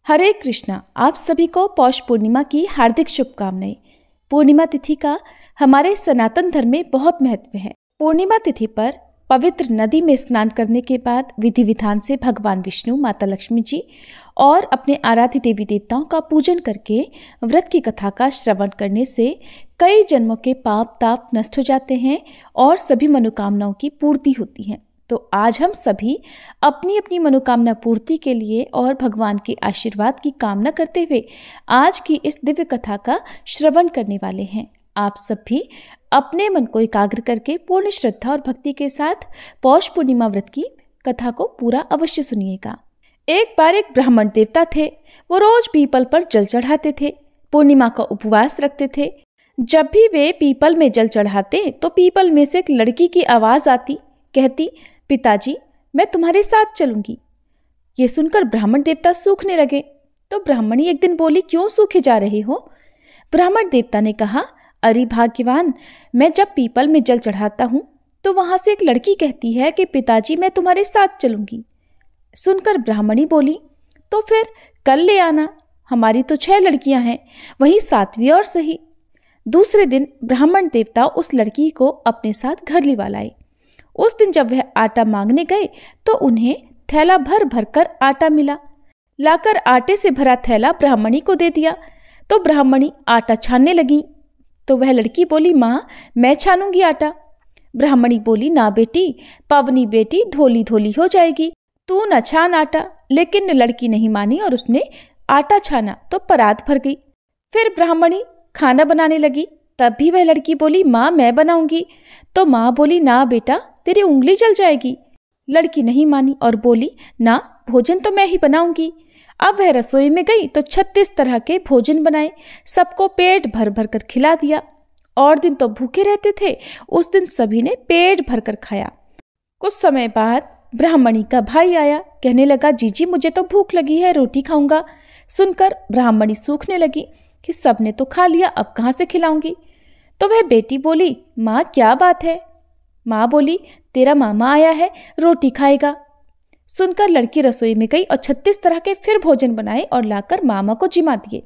हरे कृष्णा। आप सभी को पौष पूर्णिमा की हार्दिक शुभकामनाएं। पूर्णिमा तिथि का हमारे सनातन धर्म में बहुत महत्व है। पूर्णिमा तिथि पर पवित्र नदी में स्नान करने के बाद विधि विधान से भगवान विष्णु, माता लक्ष्मी जी और अपने आराध्य देवी देवताओं का पूजन करके व्रत की कथा का श्रवण करने से कई जन्मों के पाप ताप नष्ट हो जाते हैं और सभी मनोकामनाओं की पूर्ति होती है। तो आज हम सभी अपनी अपनी मनोकामना पूर्ति के लिए और भगवान के आशीर्वाद की कामना करते हुए आज की इस दिव्य कथा का श्रवण करने वाले हैं। आप सभी अपने मन को एकाग्र करके पूर्ण श्रद्धा और भक्ति के साथ पौष पूर्णिमा व्रत की कथा को पूरा अवश्य सुनिएगा। एक बार एक ब्राह्मण देवता थे। वो रोज पीपल पर जल चढ़ाते थे, पूर्णिमा का उपवास रखते थे। जब भी वे पीपल में जल चढ़ाते तो पीपल में से एक लड़की की आवाज आती, कहती, पिताजी मैं तुम्हारे साथ चलूंगी। ये सुनकर ब्राह्मण देवता सूखने लगे। तो ब्राह्मणी एक दिन बोली, क्यों सूखे जा रहे हो? ब्राह्मण देवता ने कहा, अरे भाग्यवान, मैं जब पीपल में जल चढ़ाता हूं तो वहां से एक लड़की कहती है कि पिताजी मैं तुम्हारे साथ चलूंगी। सुनकर ब्राह्मणी बोली, तो फिर कल ले आना, हमारी तो 6 लड़कियां हैं, वही 7वीं और सही। दूसरे दिन ब्राह्मण देवता उस लड़की को अपने साथ घर लिवा लाए। उस दिन जब वह आटा मांगने गए तो उन्हें थैला भर भर कर आटा मिला। लाकर आटे से भरा थैला ब्राह्मणी को दे दिया। तो ब्राह्मणी आटा छानने लगी। तो वह लड़की बोली, माँ मैं छानूंगी आटा। ब्राह्मणी बोली, ना बेटी, पवनी बेटी धोली धोली हो जाएगी, तू न छान आटा। लेकिन लड़की नहीं मानी और उसने आटा छाना तो परात भर गई। फिर ब्राह्मणी खाना बनाने लगी। तब भी वह लड़की बोली, माँ मैं बनाऊंगी। तो माँ बोली, ना बेटा, तेरी उंगली जल जाएगी। लड़की नहीं मानी और बोली, ना, भोजन तो मैं ही बनाऊंगी। अब वह रसोई में गई तो 36 तरह के भोजन बनाए, सबको पेट भर भर कर खिला दिया। और दिन तो भूखे रहते थे, उस दिन सभी ने पेट भर कर खाया। कुछ समय बाद ब्राह्मणी का भाई आया, कहने लगा, जीजी मुझे तो भूख लगी है, रोटी खाऊंगा। सुनकर ब्राह्मणी सूखने लगी कि सबने तो खा लिया, अब कहाँ से खिलाऊंगी। तो वह बेटी बोली, माँ क्या बात है? माँ बोली, तेरा मामा आया है, रोटी खाएगा। सुनकर लड़की रसोई में गई और 36 तरह के फिर भोजन बनाए और लाकर मामा को जिमा दिए।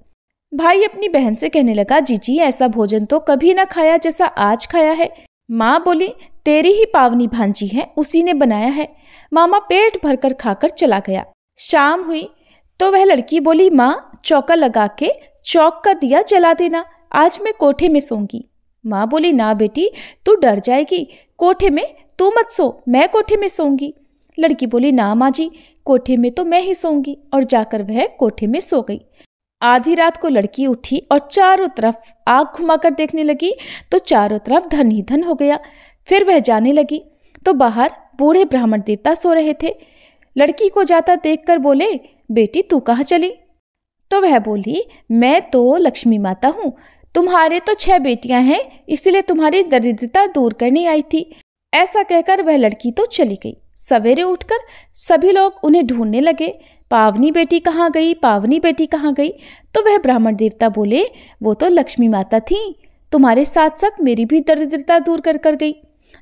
भाई अपनी बहन से कहने लगा, जीजी ऐसा भोजन तो कभी ना खाया जैसा आज खाया है। माँ बोली, तेरी ही पावनी भांजी है, उसी ने बनाया है। मामा पेट भरकर खाकर चला गया। शाम हुई तो वह लड़की बोली, माँ चौका लगा के चौक का दिया जला देना, आज मैं कोठे में सोऊंगी। माँ बोली, ना बेटी, तू डर जाएगी, कोठे में तू मत सो, मैं कोठे में सोऊंगी। लड़की बोली, ना माँ जी, कोठे में तो मैं ही सोऊंगी। और जाकर वह कोठे में सो गई। आधी रात को लड़की उठी और चारों तरफ आग घुमाकर देखने लगी तो चारों तरफ धन ही धन हो गया। फिर वह जाने लगी तो बाहर बूढ़े ब्राह्मण देवता सो रहे थे। लड़की को जाता देखकर बोले, बेटी तू कहाँ चली? तो वह बोली, मैं तो लक्ष्मी माता हूँ, तुम्हारे तो 6 बेटियां हैं, इसलिए तुम्हारी दरिद्रता दूर करने आई थी। ऐसा कहकर वह लड़की तो चली गई। सवेरे उठकर सभी लोग उन्हें ढूंढने लगे, पावनी बेटी कहाँ गई, पावनी बेटी कहाँ गई? तो वह ब्राह्मण देवता बोले, वो तो लक्ष्मी माता थी, तुम्हारे साथ साथ मेरी भी दरिद्रता दूर कर कर गई।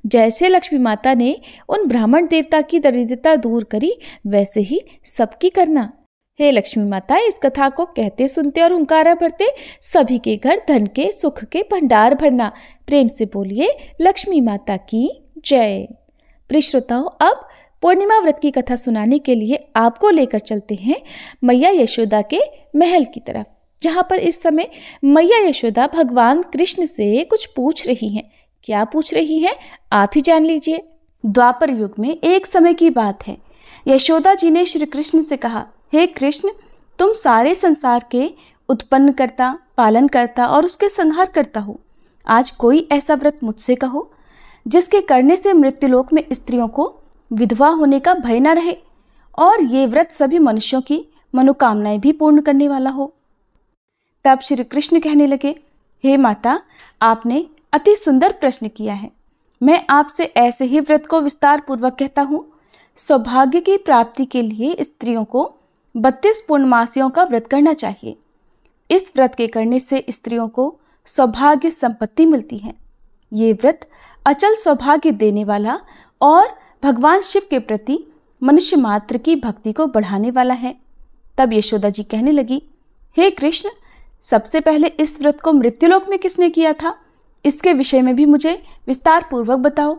जैसे लक्ष्मी माता ने उन ब्राह्मण देवता की दरिद्रता दूर करी, वैसे ही सबकी करना। हे लक्ष्मी माता, इस कथा को कहते सुनते और हुंकारा भरते सभी के घर धन के सुख के भंडार भरना। प्रेम से बोलिए लक्ष्मी माता की जय। प्रिय श्रोताओं, अब पूर्णिमा व्रत की कथा सुनाने के लिए आपको लेकर चलते हैं मैया यशोदा के महल की तरफ, जहां पर इस समय मैया यशोदा भगवान कृष्ण से कुछ पूछ रही हैं। क्या पूछ रही हैं आप ही जान लीजिए। द्वापर युग में एक समय की बात है। यशोदा जी ने श्री कृष्ण से कहा, हे कृष्ण, तुम सारे संसार के उत्पन्न करता, पालन करता और उसके संहार करता हो। आज कोई ऐसा व्रत मुझसे कहो जिसके करने से मृत्युलोक में स्त्रियों को विधवा होने का भय न रहे और ये व्रत सभी मनुष्यों की मनोकामनाएं भी पूर्ण करने वाला हो। तब श्री कृष्ण कहने लगे, हे माता, आपने अति सुंदर प्रश्न किया है। मैं आपसे ऐसे ही व्रत को विस्तार पूर्वक कहता हूँ। सौभाग्य की प्राप्ति के लिए स्त्रियों को 32 पूर्णमासियों का व्रत करना चाहिए। इस व्रत के करने से स्त्रियों को सौभाग्य संपत्ति मिलती है। ये व्रत अचल सौभाग्य देने वाला और भगवान शिव के प्रति मनुष्य मात्र की भक्ति को बढ़ाने वाला है। तब यशोदा जी कहने लगी, हे कृष्ण, सबसे पहले इस व्रत को मृत्युलोक में किसने किया था? इसके विषय में भी मुझे विस्तार पूर्वक बताओ।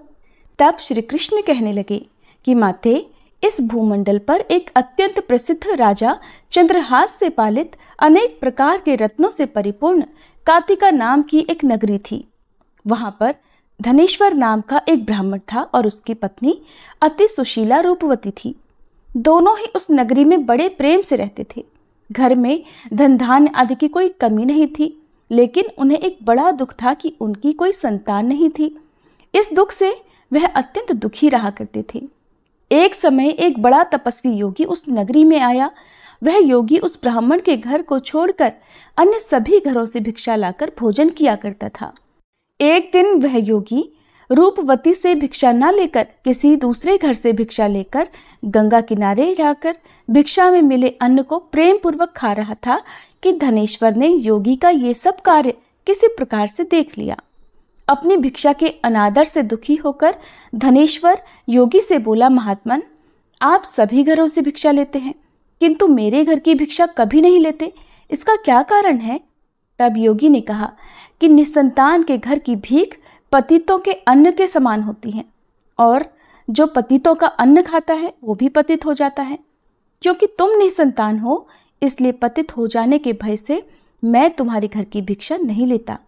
तब श्री कृष्ण कहने लगे कि माते, इस भूमंडल पर एक अत्यंत प्रसिद्ध राजा चंद्रहास से पालित अनेक प्रकार के रत्नों से परिपूर्ण कातिका नाम की एक नगरी थी। वहां पर धनेश्वर नाम का एक ब्राह्मण था और उसकी पत्नी अति सुशीला रूपवती थी। दोनों ही उस नगरी में बड़े प्रेम से रहते थे। घर में धन धान्य आदि की कोई कमी नहीं थी, लेकिन उन्हें एक बड़ा दुख था कि उनकी कोई संतान नहीं थी। इस दुख से वह अत्यंत दुखी रहा करते थे। एक समय एक बड़ा तपस्वी योगी उस नगरी में आया। वह योगी उस ब्राह्मण के घर को छोड़कर अन्य सभी घरों से भिक्षा लाकर भोजन किया करता था। एक दिन वह योगी रूपवती से भिक्षा न लेकर किसी दूसरे घर से भिक्षा लेकर गंगा किनारे जाकर भिक्षा में मिले अन्न को प्रेम पूर्वक खा रहा था कि धनेश्वर ने योगी का ये सब कार्य किसी प्रकार से देख लिया। अपनी भिक्षा के अनादर से दुखी होकर धनेश्वर योगी से बोला, महात्मन, आप सभी घरों से भिक्षा लेते हैं किंतु मेरे घर की भिक्षा कभी नहीं लेते, इसका क्या कारण है? तब योगी ने कहा कि निसंतान के घर की भीख पतितों के अन्न के समान होती है और जो पतितों का अन्न खाता है वो भी पतित हो जाता है। क्योंकि तुम निसंतान हो, इसलिए पतित हो जाने के भय से मैं तुम्हारे घर की भिक्षा नहीं लेता।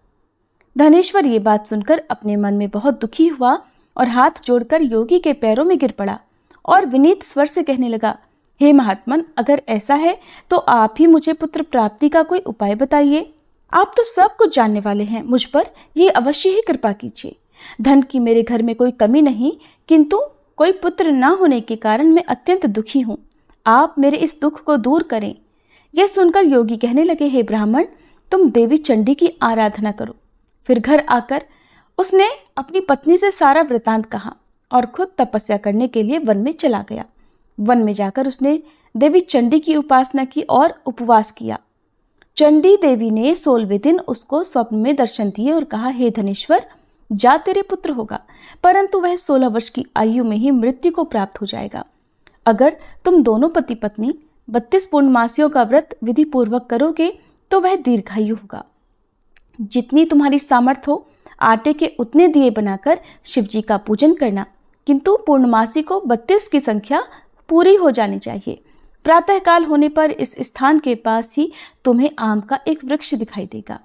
धनेश्वर ये बात सुनकर अपने मन में बहुत दुखी हुआ और हाथ जोड़कर योगी के पैरों में गिर पड़ा और विनीत स्वर से कहने लगा, हे महात्मन, अगर ऐसा है तो आप ही मुझे पुत्र प्राप्ति का कोई उपाय बताइए। आप तो सब कुछ जानने वाले हैं, मुझ पर ये अवश्य ही कृपा कीजिए। धन की मेरे घर में कोई कमी नहीं, किंतु कोई पुत्र न होने के कारण मैं अत्यंत दुखी हूँ। आप मेरे इस दुख को दूर करें। यह सुनकर योगी कहने लगे, हे ब्राह्मण, तुम देवी चंडी की आराधना करो। फिर घर आकर उसने अपनी पत्नी से सारा वृतांत कहा और खुद तपस्या करने के लिए वन में चला गया। वन में जाकर उसने देवी चंडी की उपासना की और उपवास किया। चंडी देवी ने 16वें दिन उसको स्वप्न में दर्शन दिए और कहा, हे धनेश्वर, जा तेरे पुत्र होगा, परंतु वह 16 वर्ष की आयु में ही मृत्यु को प्राप्त हो जाएगा। अगर तुम दोनों पति पत्नी 32 पूर्णमासियों का व्रत विधि पूर्वक करोगे तो वह दीर्घायु होगा। जितनी तुम्हारी सामर्थ्य हो, आटे के उतने दिए बनाकर शिवजी का पूजन करना, किंतु पूर्णमासी को 32 की संख्या पूरी हो जानी चाहिए। प्रातःकाल होने पर इस स्थान के पास ही तुम्हें आम का एक वृक्ष दिखाई देगा।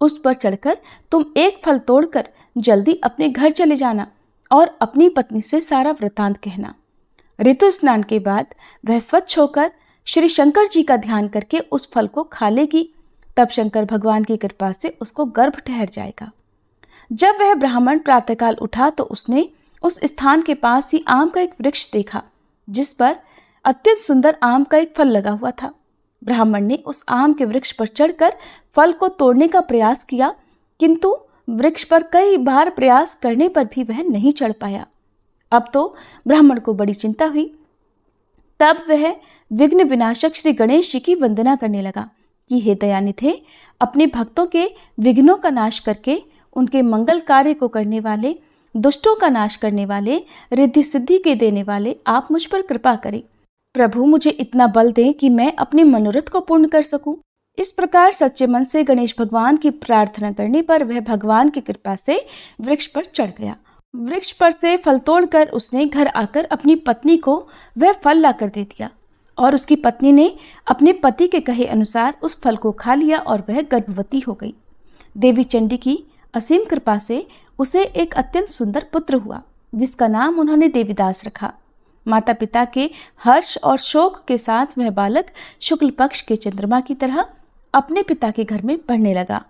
उस पर चढ़कर तुम एक फल तोड़कर जल्दी अपने घर चले जाना और अपनी पत्नी से सारा वृतांत कहना। ऋतु स्नान के बाद वह स्वच्छ होकर श्री शंकर जी का ध्यान करके उस फल को खा लेगी। तब शंकर भगवान की कृपा से उसको गर्भ ठहर जाएगा। जब वह ब्राह्मण प्रातःकाल उठा तो उसने उस स्थान के पास ही आम का एक वृक्ष देखा जिस पर अत्यंत सुंदर आम का एक फल लगा हुआ था। ब्राह्मण ने उस आम के वृक्ष पर चढ़कर फल को तोड़ने का प्रयास किया, किंतु वृक्ष पर कई बार प्रयास करने पर भी वह नहीं चढ़ पाया। अब तो ब्राह्मण को बड़ी चिंता हुई। तब वह विघ्न विनाशक श्री गणेश जी की वंदना करने लगा कि हे दयानिधे, अपने भक्तों के विघ्नों का नाश करके उनके मंगल कार्य को करने वाले, दुष्टों का नाश करने वाले, रिद्धि सिद्धि के देने वाले, आप मुझ पर कृपा करें। प्रभु, मुझे इतना बल दें कि मैं अपने मनोरथ को पूर्ण कर सकूं। इस प्रकार सच्चे मन से गणेश भगवान की प्रार्थना करने पर वह भगवान की कृपा से वृक्ष पर चढ़ गया। वृक्ष पर से फल तोड़कर उसने घर आकर अपनी पत्नी को वह फल लाकर दे दिया और उसकी पत्नी ने अपने पति के कहे अनुसार उस फल को खा लिया और वह गर्भवती हो गई। देवी चंडी की असीम कृपा से उसे एक अत्यंत सुंदर पुत्र हुआ जिसका नाम उन्होंने देवीदास रखा। माता पिता के हर्ष और शोक के साथ वह बालक शुक्ल पक्ष के चंद्रमा की तरह अपने पिता के घर में बढ़ने लगा।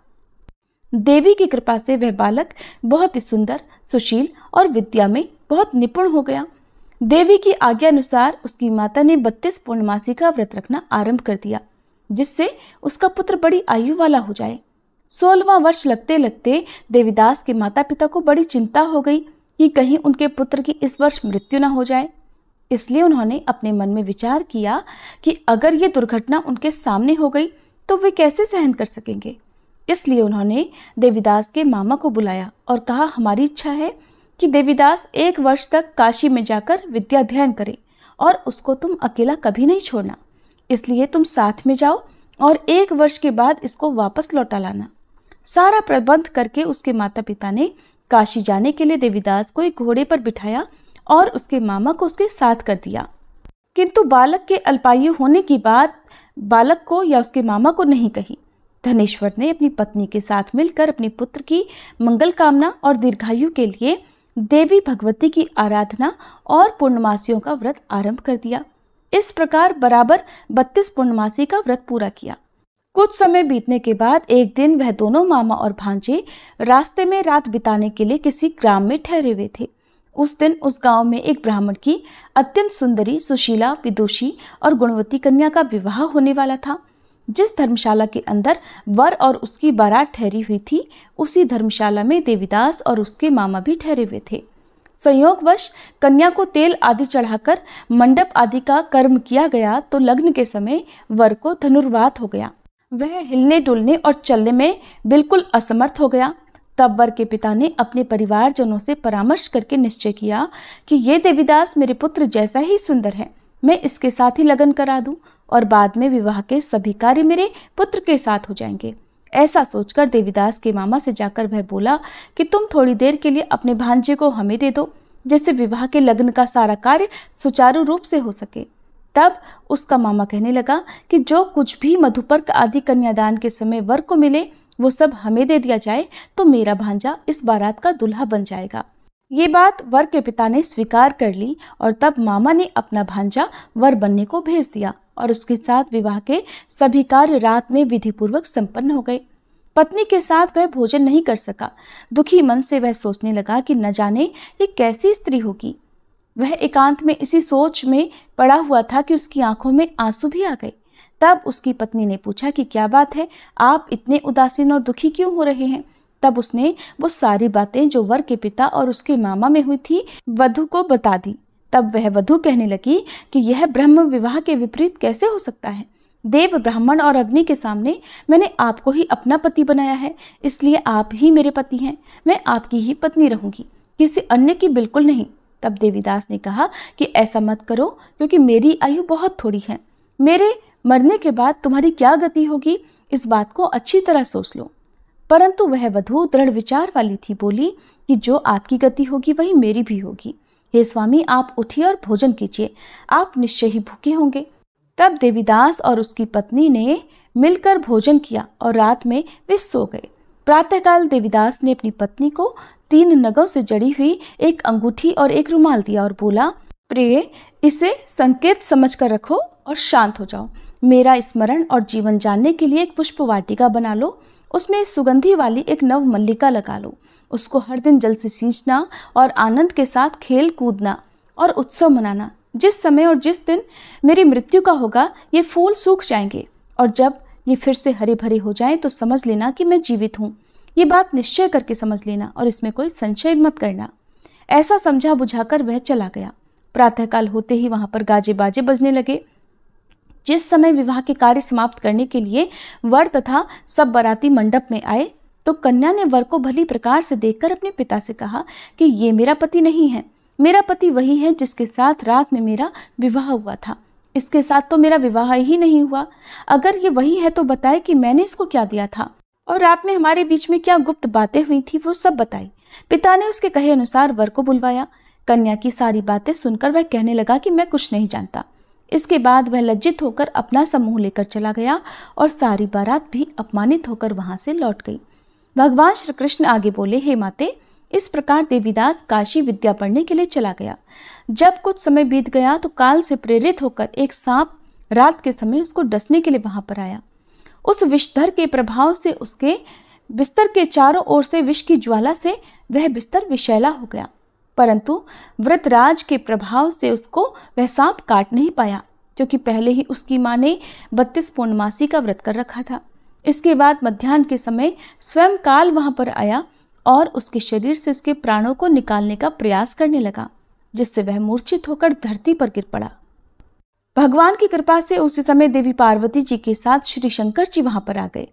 देवी की कृपा से वह बालक बहुत ही सुंदर, सुशील और विद्या में बहुत निपुण हो गया। देवी की आज्ञा अनुसार उसकी माता ने 32 पूर्णमासी का व्रत रखना आरंभ कर दिया जिससे उसका पुत्र बड़ी आयु वाला हो जाए। 16वां वर्ष लगते लगते देवीदास के माता पिता को बड़ी चिंता हो गई कि कहीं उनके पुत्र की इस वर्ष मृत्यु न हो जाए। इसलिए उन्होंने अपने मन में विचार किया कि अगर ये दुर्घटना उनके सामने हो गई तो वे कैसे सहन कर सकेंगे। इसलिए उन्होंने देवीदास के मामा को बुलाया और कहा, हमारी इच्छा है कि देवीदास 1 वर्ष तक काशी में जाकर विद्या अध्ययन करे और उसको तुम अकेला कभी नहीं छोड़ना। इसलिए तुम साथ में जाओ और 1 वर्ष के बाद इसको वापस लौटा लाना। सारा प्रबंध करके उसके माता पिता ने काशी जाने के लिए देवीदास को एक घोड़े पर बिठाया और उसके मामा को उसके साथ कर दिया। किंतु बालक के अल्पायु होने की बात बालक को या उसके मामा को नहीं कही। धनेश्वर ने अपनी पत्नी के साथ मिलकर अपने पुत्र की मंगल कामना और दीर्घायु के लिए देवी भगवती की आराधना और पूर्णमासियों का व्रत आरंभ कर दिया। इस प्रकार बराबर 32 पूर्णमासी का व्रत पूरा किया। कुछ समय बीतने के बाद एक दिन वह दोनों मामा और भांजे रास्ते में रात बिताने के लिए किसी ग्राम में ठहरे हुए थे। उस दिन उस गांव में एक ब्राह्मण की अत्यंत सुंदरी, सुशीला, विदुषी और गुणवती कन्या का विवाह होने वाला था। जिस धर्मशाला के अंदर वर और उसकी बारात ठहरी हुई थी, उसी धर्मशाला में देवीदास और उसके मामा भी ठहरे हुए थे। संयोगवश कन्या को तेल आदि चढ़ाकर मंडप आदि का कर्म किया गया तो लग्न के समय वर को धनुर्वात हो गया। वह हिलने डुलने और चलने में बिल्कुल असमर्थ हो गया। तब वर के पिता ने अपने परिवारजनों से परामर्श करके निश्चय किया कि ये देवीदास मेरे पुत्र जैसा ही सुंदर है, मैं इसके साथ ही लगन करा दूं और बाद में विवाह के सभी कार्य मेरे पुत्र के साथ हो जाएंगे। ऐसा सोचकर देवीदास के मामा से जाकर वह बोला कि तुम थोड़ी देर के लिए अपने भांजे को हमें दे दो, जिससे विवाह के लग्न का सारा कार्य सुचारू रूप से हो सके। तब उसका मामा कहने लगा कि जो कुछ भी मधुपर्क आदि कन्यादान के समय वर को मिले वो सब हमें दे दिया जाए तो मेरा भांजा इस बारात का दुल्हा बन जाएगा। ये बात वर के पिता ने स्वीकार कर ली और तब मामा ने अपना भांजा वर बनने को भेज दिया और उसके साथ विवाह के सभी कार्य रात में विधिपूर्वक संपन्न हो गए। पत्नी के साथ वह भोजन नहीं कर सका। दुखी मन से वह सोचने लगा कि न जाने ये कैसी स्त्री होगी। वह एकांत में इसी सोच में पड़ा हुआ था कि उसकी आंखों में आंसू भी आ गए। तब उसकी पत्नी ने पूछा कि क्या बात है, आप इतने उदासीन और दुखी क्यों हो रहे हैं। तब उसने वो सारी बातें जो वर के पिता और उसके मामा में हुई थी वधू को बता दी। तब वह वधू कहने लगी कि यह ब्रह्म विवाह के विपरीत कैसे हो सकता है। देव, ब्राह्मण और अग्नि के सामने मैंने आपको ही अपना पति बनाया है, इसलिए आप ही मेरे पति हैं। मैं आपकी ही पत्नी रहूंगी, किसी अन्य की बिल्कुल नहीं। तब देवीदास ने कहा कि ऐसा मत करो, क्योंकि मेरी आयु बहुत थोड़ी है। मेरे मरने के बाद तुम्हारी क्या गति होगी, इस बात को अच्छी तरह सोच लो। परंतु वह वधू दृढ़ विचार वाली थी। बोली कि जो आपकी गति होगी वही मेरी भी होगी। हे स्वामी, आप उठिए और भोजन कीजिए, आप निश्चय ही भूखे होंगे। तब देवीदास और उसकी पत्नी ने मिलकर भोजन किया और रात में वे सो गए। प्रातःकाल देवीदास ने अपनी पत्नी को 3 नगों से जड़ी हुई एक अंगूठी और एक रुमाल दिया और बोला, प्रिय, इसे संकेत समझकर रखो और शांत हो जाओ। मेरा स्मरण और जीवन जानने के लिए एक पुष्प वाटिका बना लो, उसमें सुगंधी वाली एक नव मल्लिका लगा लो। उसको हर दिन जल से सींचना और आनंद के साथ खेल कूदना और उत्सव मनाना। जिस समय और जिस दिन मेरी मृत्यु का होगा ये फूल सूख जाएंगे और जब ये फिर से हरे भरे हो जाएं तो समझ लेना कि मैं जीवित हूँ। ये बात निश्चय करके समझ लेना और इसमें कोई संशय मत करना। ऐसा समझा बुझाकर वह चला गया। प्रातःकाल होते ही वहां पर गाजे बाजे बजने लगे। जिस समय विवाह के कार्य समाप्त करने के लिए वर तथा सब बाराती मंडप में आए तो कन्या ने वर को भली प्रकार से देखकर अपने पिता से कहा कि ये मेरा पति नहीं है। मेरा पति वही है जिसके साथ रात में मेरा विवाह हुआ था। इसके साथ तो मेरा विवाह ही नहीं हुआ। अगर ये वही है तो बताए कि मैंने इसको क्या दिया था और रात में हमारे बीच में क्या गुप्त बातें हुई थी, वो सब बताई। पिता ने उसके कहे अनुसार वर को बुलवाया। कन्या की सारी बातें सुनकर वह कहने लगा कि मैं कुछ नहीं जानता। इसके बाद वह लज्जित होकर अपना समूह लेकर चला गया और सारी बारात भी अपमानित होकर वहां से लौट गई। भगवान श्री कृष्ण आगे बोले, हे माते, इस प्रकार देवीदास काशी विद्या पढ़ने के लिए चला गया। जब कुछ समय बीत गया तो काल से प्रेरित होकर एक सांप रात के समय उसको डसने के लिए वहां पर आया। उस विषधर के प्रभाव से उसके बिस्तर के चारों ओर से विष की ज्वाला से वह बिस्तर विषैला हो गया, परंतु व्रतराज के प्रभाव से उसको वह सांप काट नहीं पाया, क्योंकि पहले ही उसकी मां ने 32 पूर्णमासी का व्रत कर रखा था। इसके बाद मध्याह्न के समय स्वयं काल वहां पर आया और उसके शरीर से उसके प्राणों को निकालने का प्रयास करने लगा, जिससे वह मूर्छित होकर धरती पर गिर पड़ा। भगवान की कृपा से उसी समय देवी पार्वती जी के साथ श्री शंकर जी वहां पर आ गए।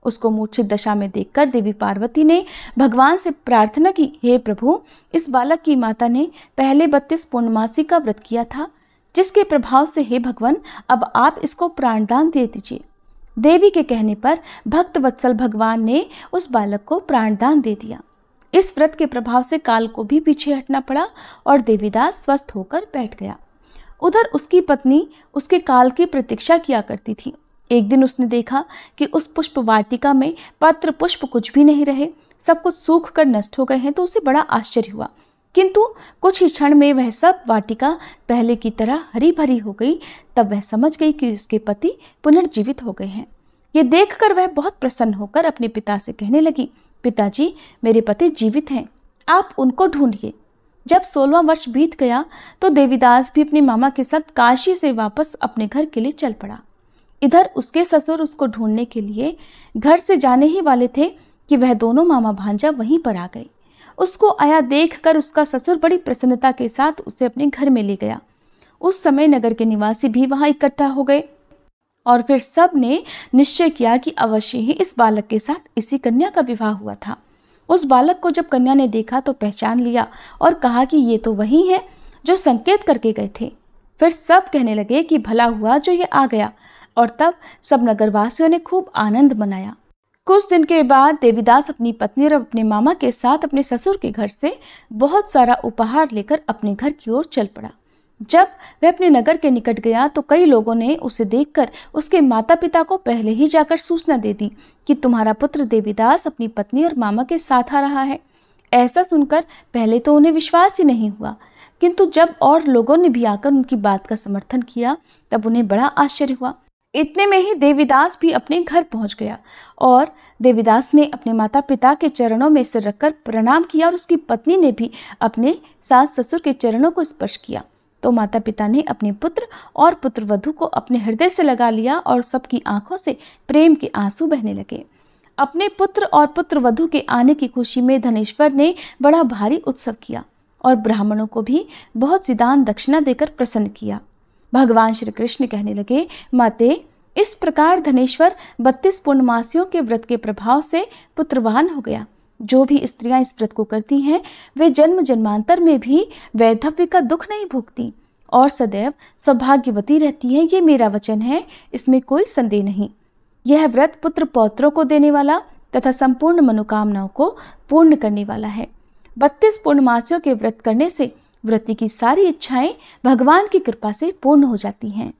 उसको मूर्छित दशा में देखकर देवी पार्वती ने भगवान से प्रार्थना की, हे प्रभु, इस बालक की माता ने पहले 32 पूर्णमासी का व्रत किया था, जिसके प्रभाव से हे भगवान अब आप इसको प्राणदान दे दीजिए। देवी के कहने पर भक्त वत्सल भगवान ने उस बालक को प्राणदान दे दिया। इस व्रत के प्रभाव से काल को भी पीछे हटना पड़ा और देवीदास स्वस्थ होकर बैठ गया। उधर उसकी पत्नी उसके काल की प्रतीक्षा किया करती थी। एक दिन उसने देखा कि उस पुष्प वाटिका में पत्र पुष्प कुछ भी नहीं रहे, सब कुछ सूख कर नष्ट हो गए हैं। तो उसे बड़ा आश्चर्य हुआ, किंतु कुछ ही क्षण में वह सब वाटिका पहले की तरह हरी भरी हो गई। तब वह समझ गई कि उसके पति पुनर्जीवित हो गए हैं। ये देखकर वह बहुत प्रसन्न होकर अपने पिता से कहने लगी, पिताजी, मेरे पति जीवित हैं, आप उनको ढूंढिए। जब 16वां वर्ष बीत गया तो देवीदास भी अपने मामा के साथ काशी से वापस अपने घर के लिए चल पड़ा। इधर उसके ससुर उसको ढूंढने के लिए घर से जाने ही वाले थे कि वह दोनों मामा भांजा वहीं पर आ गए। उसको आया देखकर उसका ससुर बड़ी प्रसन्नता के साथ उसे अपने घर में ले गया। उस समय नगर के निवासी भी वहां इकट्ठा हो गए और फिर सब ने निश्चय किया कि अवश्य ही इस बालक के साथ इसी कन्या का विवाह हुआ था। उस बालक को जब कन्या ने देखा तो पहचान लिया और कहा कि ये तो वही है जो संकेत करके गए थे। फिर सब कहने लगे कि भला हुआ जो ये आ गया, और तब सब नगरवासियों ने खूब आनंद मनाया। कुछ दिन के बाद देवीदास अपनी पत्नी और अपने मामा के साथ अपने ससुर के घर से बहुत सारा उपहार लेकर अपने घर की ओर चल पड़ा। जब वह अपने नगर के निकट गया तो कई लोगों ने उसे देखकर उसके माता पिता को पहले ही जाकर सूचना दे दी कि तुम्हारा पुत्र देवीदास अपनी पत्नी और मामा के साथ आ रहा है। ऐसा सुनकर पहले तो उन्हें विश्वास ही नहीं हुआ, किंतु जब और लोगों ने भी आकर उनकी बात का समर्थन किया तब उन्हें बड़ा आश्चर्य हुआ। इतने में ही देवीदास भी अपने घर पहुंच गया और देवीदास ने अपने माता पिता के चरणों में सिर रखकर प्रणाम किया और उसकी पत्नी ने भी अपने सास ससुर के चरणों को स्पर्श किया। तो माता पिता ने अपने पुत्र और पुत्रवधू को अपने हृदय से लगा लिया और सबकी आंखों से प्रेम के आंसू बहने लगे। अपने पुत्र और पुत्रवधू के आने की खुशी में धनेश्वर ने बड़ा भारी उत्सव किया और ब्राह्मणों को भी बहुत सी दान दक्षिणा देकर प्रसन्न किया। भगवान श्री कृष्ण कहने लगे, माते, इस प्रकार धनेश्वर 32 पूर्णमासियों के व्रत के प्रभाव से पुत्रवान हो गया। जो भी स्त्रियां इस व्रत को करती हैं वे जन्म जन्मांतर में भी वैधव्य का दुख नहीं भोगती और सदैव सौभाग्यवती रहती है। ये मेरा वचन है, इसमें कोई संदेह नहीं। यह व्रत पुत्र पौत्रों को देने वाला तथा संपूर्ण मनोकामनाओं को पूर्ण करने वाला है। 32 पूर्णमासियों के व्रत करने से व्रती की सारी इच्छाएं भगवान की कृपा से पूर्ण हो जाती हैं।